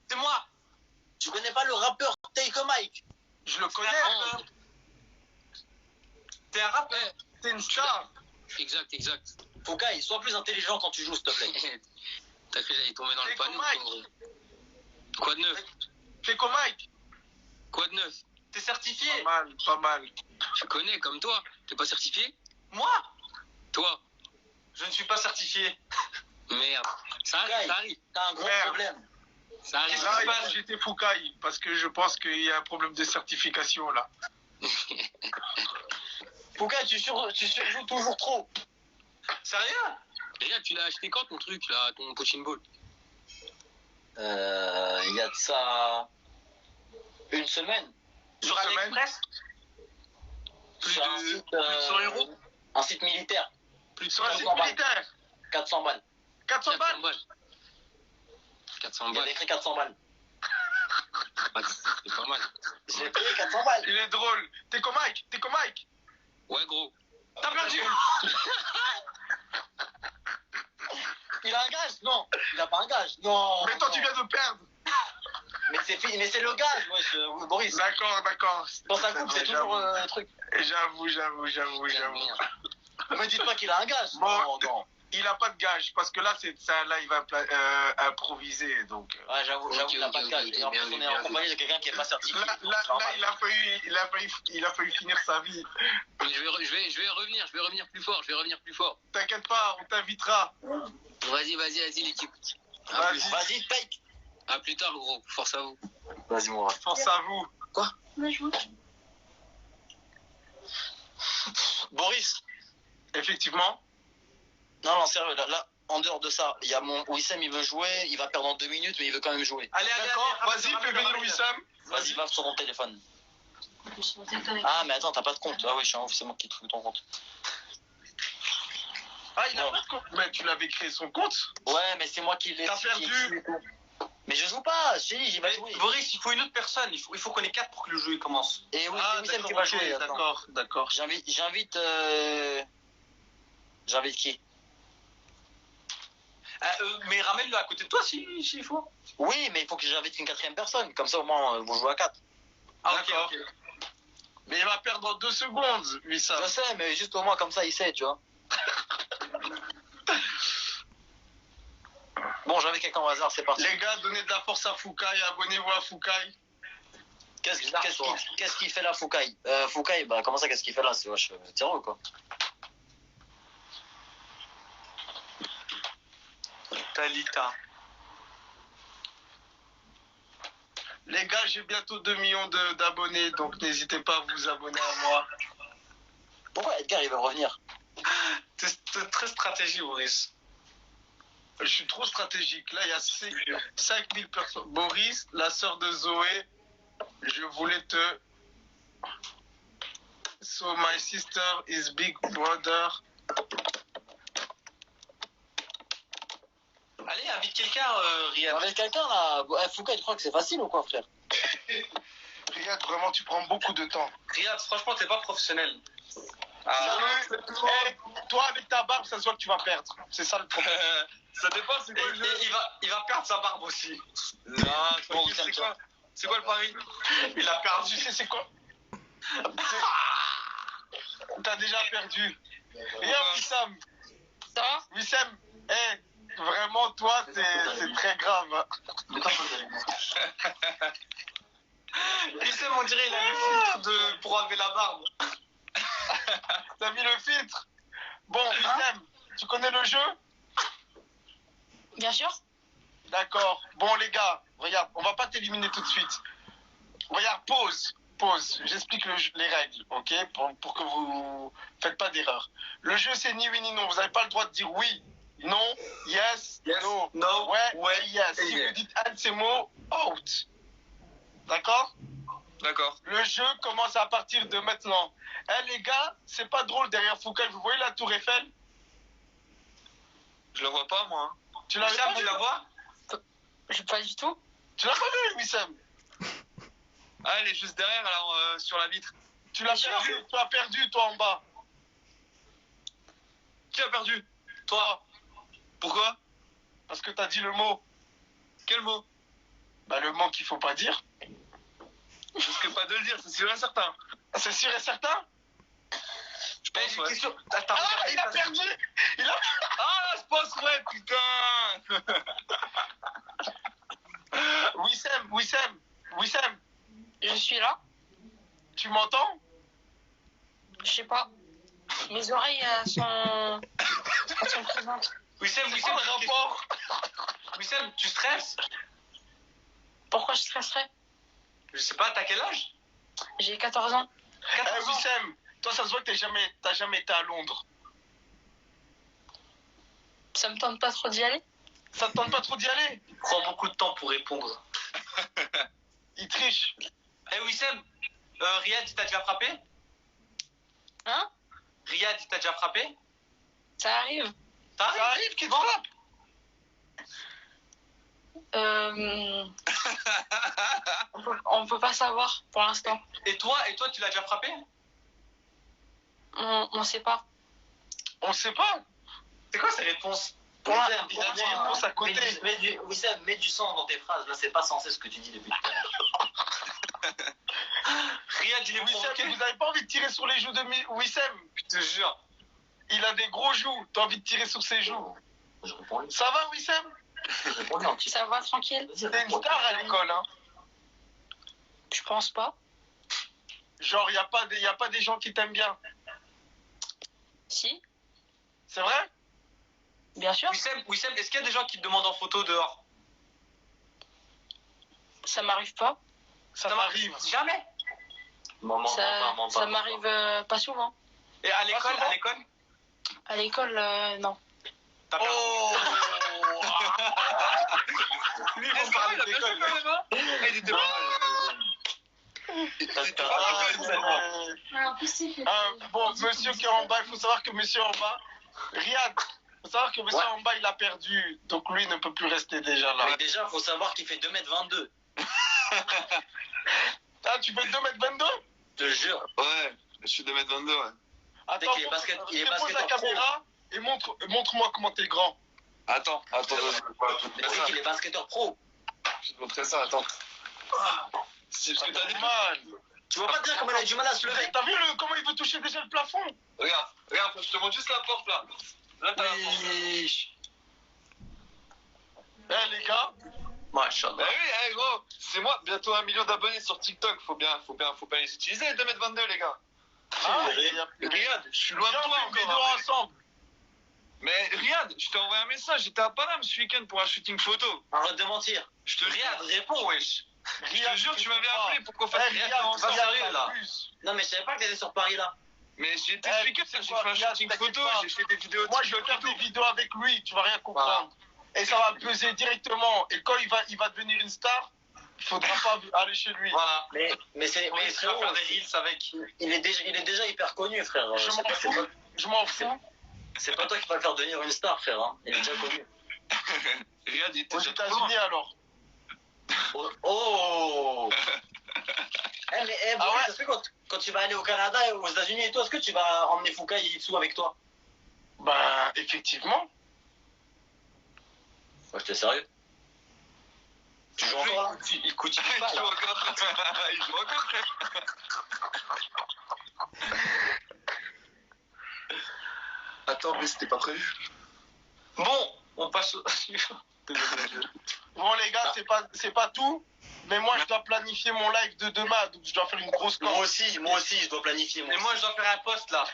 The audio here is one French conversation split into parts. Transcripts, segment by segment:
C'est moi. Tu connais pas le rappeur Take a Mike? Je le connais. T'es un rappeur. T'es une star. Exact, exact. Foucaï, sois plus intelligent quand tu joues, s'il te plaît. T'as cru que j'allais tomber dans le Take a panneau. Mike. Quoi de neuf? Fais comme Mike. Quoi de neuf? T'es certifié. Pas mal, pas mal. Je connais comme toi. T'es pas certifié? Moi, Toi? je ne suis pas certifié. Merde. Ça arrive, ça arrive. T'as un gros Merde. problème. Ça arrive. Là, il faut que j'étais Foucaï, parce que je pense qu'il y a un problème de certification là. Foucaï, tu surjoues toujours trop. Sérieux? Regarde, tu l'as acheté quand ton truc là, ton punching ball? Il y a de ça une semaine. Sur Une semaine. AliExpress? Plus Sur un de site, 100 euros? un site militaire. Plus de Sur un 100 site 400 balles. militaire. 400 balles. 400 400 balles. balles. 400 Il y balles. avait écrit 400 balles. Ah, c'est pas mal. J'ai payé 400 balles. Il est drôle. T'es comme Mike. T'es comme Mike. Ouais, gros. T'as perdu. Il a un gage? Non. Il a pas un gage. Non. Mais toi, non. tu viens de perdre. Mais c'est le gage, Boris. D'accord, d'accord. Dans sa coupe, c'est toujours un truc. J'avoue. Ne me dites pas qu'il a un gage. Bon. Non, non. Il a pas de gage, parce que là, c'est ça, là, il va improviser, donc. Ouais, j'avoue, Ok, il n'a pas de ok, gage. ok, Et en plus, bien on vu, est en bien compagnie de quelqu'un qui n'est pas certifié. Là, C'est normal. il a failli finir sa vie. Je vais revenir plus fort, T'inquiète pas, on t'invitera. Vas-y, l'équipe. Vas-y, take. À plus tard, gros. Force à vous. Vas-y, mon ref. Force à vous. Boris. Effectivement. Non, sérieux, là, en dehors de ça, il y a mon Wissem, il veut jouer, il va perdre en 2 minutes, mais il veut quand même jouer. Allez, D'accord, vas-y, fais venir Wissam. Vas-y, va sur ton téléphone. Ah, mais attends, t'as pas de compte. Ah oui, je suis un ouf, c'est moi qui trouve ton compte. Ah, il a Non. pas de compte. Mais tu l'avais créé son compte. Ouais, mais c'est moi qui l'ai. T'as perdu. Mais je joue pas, j'y vais jouer. Boris, il faut une autre personne. Il faut qu'on ait 4 pour que le jeu commence. Et oui, Ah, c'est Wissem d'accord, qui va ok, jouer. attends. d'accord. J'invite qui? Mais ramène-le à côté de toi s'il faut. Oui, mais il faut que j'invite une 4e personne. Comme ça, au moins, vous jouez à 4. Ah, D'accord. ok. Mais il va perdre en 2 secondes, Wissam. Je sais, mais juste au moins, comme ça, il sait, tu vois. Bon, j'invite quelqu'un au hasard, c'est parti. Les gars, donnez de la force à Foucaï, abonnez-vous à Foucaï. Qu'est-ce qu'il fait là, Foucaï? Foucaï, bah, comment ça, qu'est-ce qu'il fait là? C'est wesh, terreux, quoi. Talita. Les gars, j'ai bientôt 2 millions d'abonnés, donc n'hésitez pas à vous abonner à moi. Pourquoi Edgar, il veut revenir? T'es très stratégique, Boris. Je suis trop stratégique. Là, il y a 5000 personnes. Boris, la sœur de Zoé, je voulais te... So my sister is big brother. Allez, invite quelqu'un, Riyad. Avec quelqu'un là, Foucaï, tu crois que c'est facile ou quoi, frère? Regarde, vraiment, tu prends beaucoup de temps. Riyad, franchement, t'es pas professionnel. Toi, avec ta barbe, ça se voit que tu vas perdre. C'est ça le problème. Ça dépend, c'est quoi le jeu? Il va perdre sa barbe aussi. Non, Bon, c'est quoi? C'est quoi le pari? Il a perdu. Tu sais, c'est quoi? T'as déjà perdu. Regarde, Wissam. Ça va? Wissam, vraiment, toi, c'est très grave. Hein. Wissem, on dirait il a le filtre pour enlever la barbe. T'as mis le filtre? Bon, Wissam, tu connais le jeu? Bien sûr. D'accord. Bon, les gars, regarde, on va pas t'éliminer tout de suite. Regarde, pause. J'explique les règles, ok? Pour que vous faites pas d'erreur. Le jeu, c'est ni oui ni non. Vous n'avez pas le droit de dire oui, non, yes, no. Ouais, et yes. et Si yes. vous dites un de ces mots, out. D'accord? D'accord. Le jeu commence à partir de maintenant. Les gars, c'est pas drôle derrière Foucault. Vous voyez la tour Eiffel? Je la vois pas, moi. Tu l'as Wissam, pas tu vu? la vois? Je pas du tout. Tu l'as pas vu, Wissam? Ah, elle est juste derrière, alors, sur la vitre. Tu l'as Bien sûr. perdu. Tu as perdu, toi, en bas. Qui a perdu? Toi. Pourquoi? Parce que t'as dit le mot. Quel mot? Bah, le mot qu'il faut pas dire. Je risque pas de le dire, c'est sûr et certain. C'est sûr et certain? Je pense, ouais. Question. Ah, il a perdu! Ah, je pense, ouais, putain. Wissem, Je suis là. tu m'entends? Je sais pas. Mes oreilles elles sont présentes. Wissem, C'est quoi le rapport? Wissem, tu stresses? Pourquoi je stresserais? Je sais pas, t'as quel âge? J'ai 14 ans. 14 ans. Wissem, toi, ça se voit que t'as jamais été à Londres. Ça me tente pas trop d'y aller. Ça te tente pas trop d'y aller? Il prend beaucoup de temps pour répondre. Il triche. Eh Wissem, Riyad, il t'a déjà frappé? Hein? Riyad, il t'a déjà frappé? Ça arrive. Ça Ça arrive qu'il te frappe. On peut pas savoir pour l'instant. Et toi, tu l'as déjà frappé? On sait pas. On sait pas. C'est quoi ces réponses? Pour Wissem, l'instant, il a dit, réponse à côté. Wissem, mets du sang dans tes phrases. Là, c'est pas censé ce que tu dis depuis tout à l'heure. Riyad, il est provoqué. Wissem, vous avez pas envie de tirer sur les joues de Wissem? Je te jure. Il a des gros joues. T'as envie de tirer sur ses joues. Je réponds lui. Ça va, Wissem? Je réponds lui en petit. ça va tranquille. Vas-y, T'es une réponds. star à l'école, hein. Je pense pas. Genre, y a pas des gens qui t'aiment bien. Si, C'est vrai? bien sûr. Wissem, est-ce qu'il y a des gens qui te demandent en photo dehors? Ça m'arrive pas. Ça m'arrive. Jamais. Maman, Ça m'arrive pas souvent. Et à l'école, souvent. À l'école, non. T'as perdu. Oh! Lui, il faut parler Il a bien d'école. joué quand même, hein. Il était pas mal. Bon, monsieur qui est en bas, il faut savoir que monsieur en bas, Riyad, il faut savoir que monsieur en bas, il a perdu. Donc lui ne peut plus rester déjà là. Mais déjà, faut savoir qu'il fait 2m22. Ah, tu fais 2m22? Je te jure. Ouais, je suis 2m22, ouais. Attends, qu'il est dépose la basketteur pro. caméra et montre-moi comment t'es grand. Attends, Mais tu sais qu'il est basketteur pro. Je vais te montrer ça, attends. C'est ce que t'as dit. Man. Tu vois pas dire comment il a du mal à se lever? T'as vu comment il veut toucher déjà le plafond? Regarde, je te montre juste la porte là. Là, t'as la porte. Oui. Eh les gars, Bah oui, gros, c'est moi, bientôt 1 million d'abonnés sur TikTok. Faut bien les utiliser, les 2m22, les gars. Riyad, je suis loin de viens, toi on fait une vidéo encore. Hein, ensemble. mais Riyad, je t'ai envoyé un message. J'étais à Paname ce week-end pour un shooting photo. Arrête de mentir. Je te Riyad, réponds, wesh. Je te jure, tu m'avais appelé pour qu'on Eh, fasse Riyad, va Riyad, sérieux, là. t'abuses. Non, mais je savais pas que t'étais sur Paris là. Mais j'ai été Eh, ce week-end, c'est j'ai quoi, fait un Riyad, shooting t'inquiète photo, pas. j'ai fait des vidéos Moi, je vais TikTok faire et des tout. vidéos avec lui, tu vas rien comprendre. Et ça va peser directement. Et quand il va devenir une star, il faudra pas aller chez lui. Voilà. Mais c'est. Oui, Mais tu vas frérot, faire des reels avec. il est déjà hyper connu, frère. Je C'est m'en pas- fous. Je m'en fous. C'est pas toi qui vas le faire devenir une star, frère. Hein. Il est déjà connu. Riyad, il était Aux déjà trop loin. États-Unis alors. Oh. Ah Boris, ouais. est-ce que quand tu vas aller au Canada et aux États-Unis et tout, est-ce que tu vas emmener Foucault et Itsu avec toi? Bah, effectivement. Moi, j'étais sérieux. Tu joues encore là? Il continue Il pas, joue là. encore. Il joue encore. Attends, mais c'était pas prévu. Bon, on passe au suivant. Bon les gars, c'est pas tout. Mais moi, je dois planifier mon live de demain, donc je dois faire une grosse Moi corde. aussi, je dois planifier. Et moi, je dois faire un post là.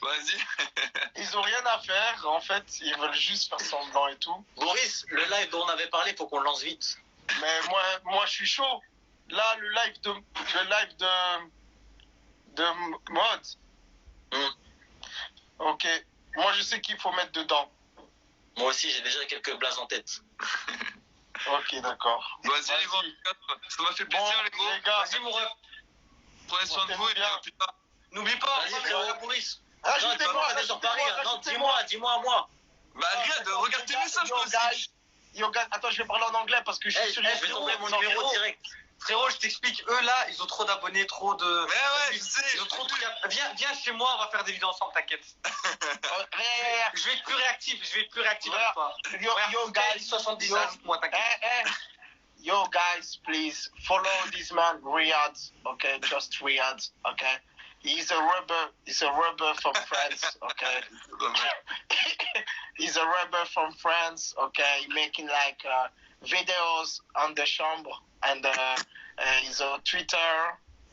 Vas-y. Ils ont rien à faire, en fait, ils veulent juste faire semblant et tout. Boris, le live dont on avait parlé, faut qu'on le lance vite. Mais moi, je suis chaud. Là, le live de mode. Ok. Moi, je sais qu'il faut mettre dedans. Moi aussi, j'ai déjà quelques blazes en tête. Ok, d'accord. Vas-y, les gros. Ça m'a fait plaisir, Bon, les gros. les gars, Vas-y, mon ref. Prenez soin de vous et bien plus tard. N'oublie pas. Vas-y, frérot, Boris. rajoutez-moi, Non, tu vas pas sur Paris. Hein. Non, dis-moi à moi. Bah, regarde, regarde tes messages, toi aussi. Yo, guys, attends, je vais parler en anglais parce que je suis Hey, sur je vais t'envoyer mon numéro direct. Frérot, je t'explique, eux là, ils ont trop d'abonnés, trop de. Mais ouais, je sais. Ils ont trop de trucs à. Viens chez moi, on va faire des vidéos ensemble, t'inquiète. Je vais être plus réactif, avec toi. Yo, Regarde, yo, guys. 70, yo, ajoute-moi, t'inquiète. Yo, guys. guys, please follow this man, Riyadh. Okay, just Riyadh. Okay, he's a rapper from France. Okay, he's a rapper from France. Okay, making like videos on the chambre and he's on Twitter.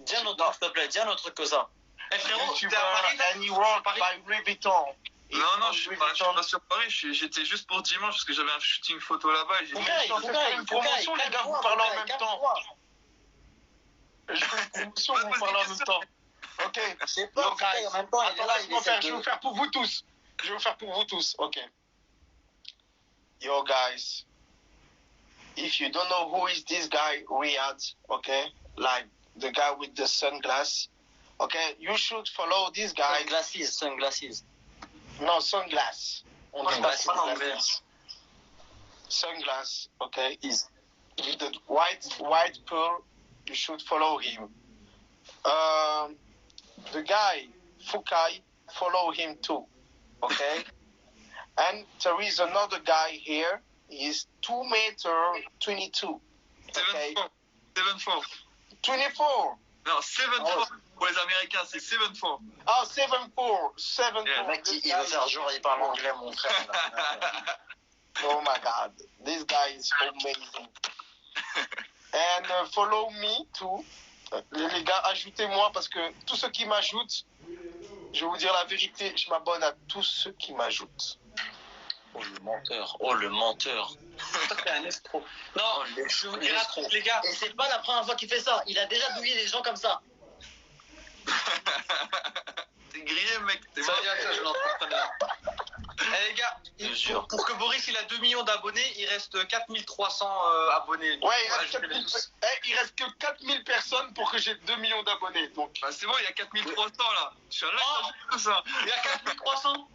Dis un autre truc, s'il te plaît, dis un autre truc que ça. Eh frérot, t'es YouTuber, à Paris là? and he work Paris? by Louis Vuitton. Non, je suis pas sur Paris, j'étais juste pour dimanche parce que j'avais un shooting photo là-bas et j'ai dit. je suis en train de faire une promotion, les gars, vous parlez en même temps. Je fais une promotion, vous parlez en même temps. Ok. Je sais pas, Yo, guys, en même temps, il est là, attends, il laisse-moi essaie faire, je vais de... vous faire pour vous tous. Je vais vous faire pour vous tous, ok. Yo, guys, if you don't know who is this guy, Riyadh, okay, like the guy with the sunglass, okay, you should follow this guy. Sunglasses. No, sunglass. On dit pas Sunglass, pas en sunglass. Sunglass, okay. Is. With the white pearl, you should follow him. The guy, Fukai, follow him too, okay? And there is another guy here, he's 2 m 22, okay? 7-4. 24. Non, 7-4 pour les Américains, c'est 7-4. Oh, 7'4", 7'4". Yeah, Le mec, il veut faire genre, il parle anglais, mon frère. Là. Oh my God, this guy is amazing. And follow me too. Les gars, ajoutez-moi parce que tous ceux qui m'ajoutent, je vais vous dire la vérité, je m'abonne à tous ceux qui m'ajoutent. Oh, le menteur. Oh, le menteur. Toi, t'es un escroc. Non, Oh, je vous dirai un truc, les gars. Et c'est pas la première fois qu'il fait ça. Il a déjà douillé des gens comme ça. T'es grillé, mec. T'es Ça mort. vient, ça, je l'entends très bien. Eh les gars, Je jure. pour que Boris il a 2 millions d'abonnés, il reste 4300 abonnés. Ouais, il reste, Ajoutez-les 4000, tous. il reste que 4000 personnes pour que j'ai 2 millions d'abonnés. Donc, Bah, c'est bon, il y a 4300 là. Je suis un live, Oh. t'ajoutes tout ça. Il y a 4300.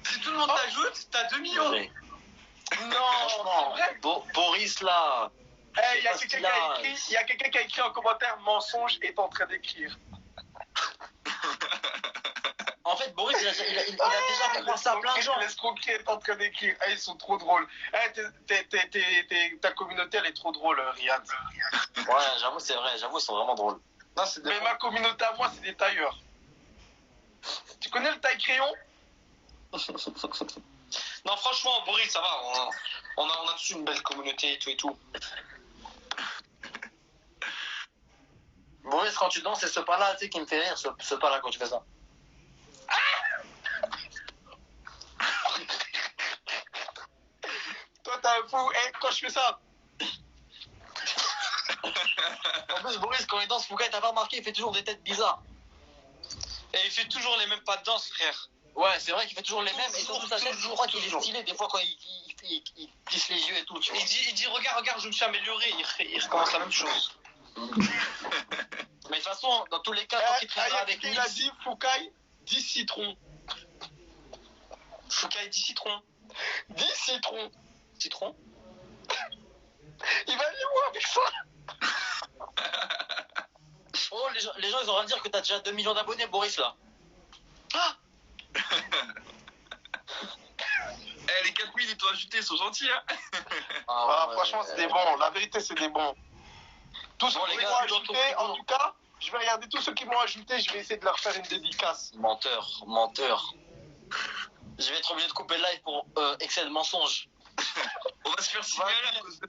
Si tout le monde t'ajoute, t'as 2 millions. Ouais. non, Franchement, Boris là. Eh, il y a parce quelqu'un qu'il qui a- a écrit, il y a quelqu'un qui a écrit en commentaire mensonge est en train d'écrire. En fait, Boris, il a déjà fait croire ça à plein de gens. L'escroquerie est en train d'écrire. Eh, ils sont trop drôles. Eh, ta communauté, elle est trop drôle, Riyad. Ouais, j'avoue, c'est vrai. J'avoue, ils sont vraiment drôles. Non, c'est Mais ma communauté à moi, c'est des tailleurs. Tu connais le taille crayon? Non, franchement, Boris, ça va. On a tous une belle communauté et tout et tout. Boris, quand tu danses, c'est ce pas-là, tu sais, qui me fait rire, ce pas-là, quand tu fais ça. Toi, t'es un fou. Eh, quand je fais ça, En plus, Boris, quand il danse, Foucault, t'as pas remarqué, il fait toujours des têtes bizarres. Et il fait toujours les mêmes pas de danse, frère. Ouais, c'est vrai qu'il fait toujours les mêmes, et surtout sa tête, je crois qu'il est toujours. stylé, des fois, quand il plisse les yeux et tout, tu vois. Il dit regarde, je me suis amélioré. Il recommence la même chose. Mais de toute façon, dans tous les cas, quand il traînera avec il a Nils, dit Foucaille, 10 citrons. Foucault dit citron. 10 citrons. Citron. Il va aller où avec ça? oh, les gens, ils ont rien à dire que t'as déjà 2 millions d'abonnés, Boris, là. Ah, Eh, les 4000 ils t'ont ajouté, ils sont gentils, hein. Ah, franchement, c'est des bons. La vérité, c'est des bons. Tous ceux Bon, qui les gars, m'ont c'est ajouté, bientôt. en tout cas, je vais regarder tous ceux qui m'ont ajouté, je vais essayer de leur faire une dédicace. Menteur. Je vais être obligé de couper le live pour excès de mensonge. On va se faire signaler à cause de